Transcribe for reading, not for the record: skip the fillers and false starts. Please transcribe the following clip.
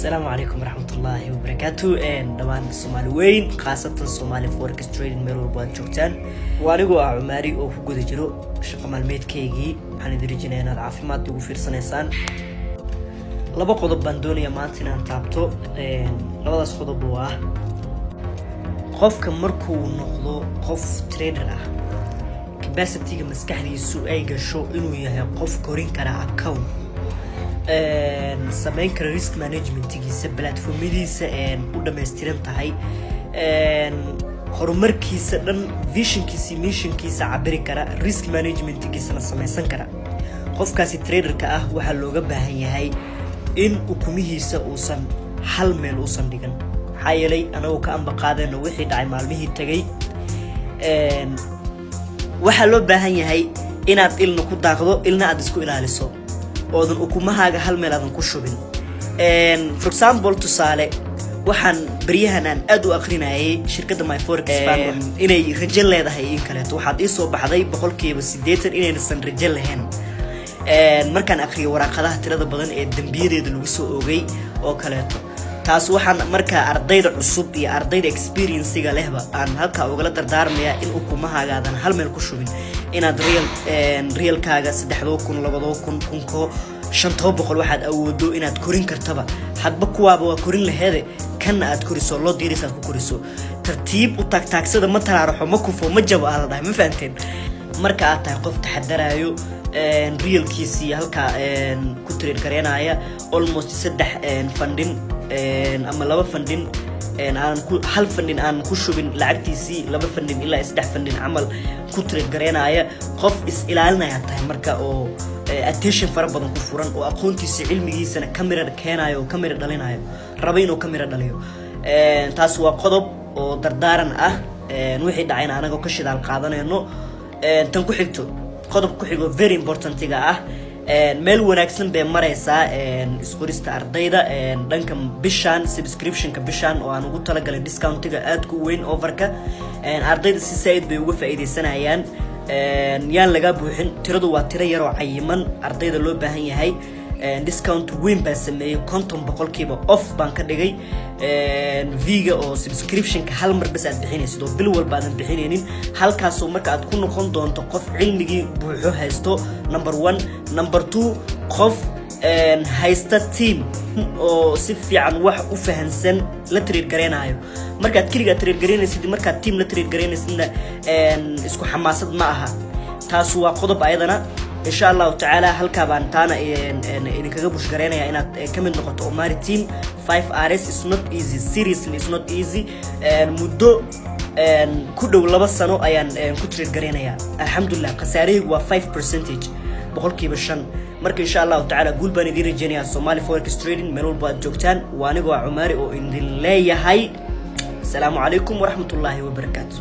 السلام عليكم ورحمة الله وبركاته. دمان الصومالي وين خاصة الصومالي فوركس تريدين ميرور باد جوجتان وانيقو عماري oo ku guda jiro shaqo maalmeedkaygii waxaan idin rajaynayaa inaad caafimaad ugu fiirsanaysaan. laba qodob baan doonayaa maanta inaan taabto. labadaas qodob waa qofka markuu noqdo qof trader ah capacity-ga maskaxdiisu ay gasho inuu yahay qof korin kara account سامين كريسك مانجمنت كيسة بلاتفورميديسة ودمستيرن تاعي هرمر كيسة دن فيشن كيسة ميشن كيسة عبري كرا ريسك مانجمنت كيسة نسمي سنكرا قف كاسي تريدر كأه وحلوجا بهاي إن أكميه سأوصل حل من أوصل ديجن حيالي أنا وكأن بقادة إنه واحد عم علمه تجي وحلو بهاي إن أتقل نقود داخله إلنا أدسكو إلى الصوب oodan ukumahaga hal meel aadan ku shubin for example tusaale waxaan bariyahan aad u aqrinayay shirkadda my forex fund inay rajal leedahay in kale waxaad ii soo baxday 80% inaysan rajal lahayn markaan aqriyo waraqadaha tirada badan ee dambiyadeeda lagu soo oogay oo kale taas waxaan marka ardayda cusub iyo ardayda experience-ga lehba aan halka uga la dardaarmaya in ukumahagaadan hal meel ku shubin inaad real kaaga 3000 2000 500 waxaad awoodo inaad korin kartaba hadba kuwaaba waa korin laheede kan aad koriso loo diirisaa ku koriso tartiib u taagsada ma taraaraxo ma kufo ma jabo aan dhahay ma fahanteen marka aad tahay qof taxadarayo real kiisi halka ku trade gareynaya almost 3 funding ama laba funding aan ku hal funding aan ku shubin lacagtiisi laba funding ilaa 3 funding amal ku trade gareynaya qof is ilaalinaya tahay marka oo attention fara badan ku furan oo aqoontiisa cilmigiisana camera keenayo oo camera dhalinayo raba inuu camera dhaliyo taas waa qodob oo dardaaran ah wixii dhacayna anaga ka shidaal qaadanayno tan ku xigto qodob ku xigo very important-iga ah meel wanaagsan bay maraysaa isqorista ardayda dhanka bishan subscription-ka bishan oo aan ugu talagalay discount-iga aad ku weyn offer-ka ardayda si said bay uga faa'iideysanayaan yaan laga buuxin tiradu waa tiro yar oo cayiman ardayda loo baahan yahay discount weyn baa sameeyay 50% off baan ka dhigay viga oo subscription-ka hal mar bas aad bixinayso bil walba aad bixinaynin halkaas oo marka aad ku noqon doonto qof cilmigii buuxo haysto number 1 number 2 qof haysta team oo si fiican wax u fahansan la trade gareenayo markaad kaliya trade gareenaysid markaad team la trade gareenaysidna isku xamaasad ma aha taas waa qodob ayadana إن شاء الله تعالى هل كابان تانا إن كجبوش قرينا يا إن كم النقطة أماري team 5RS is not easy seriously it's not easy مدة كده ولا بس أنا أيان كتير قرينا يا الحمد لله قصاري هو 5% بقول كي بشان مرك إن شاء الله تعالى قول بني دير الجنيا الصومالي فوركس تريدين ملول بعد جوكتان وأنا جو عماري وإن الله هاي السلام عليكم ورحمة الله وبركاته.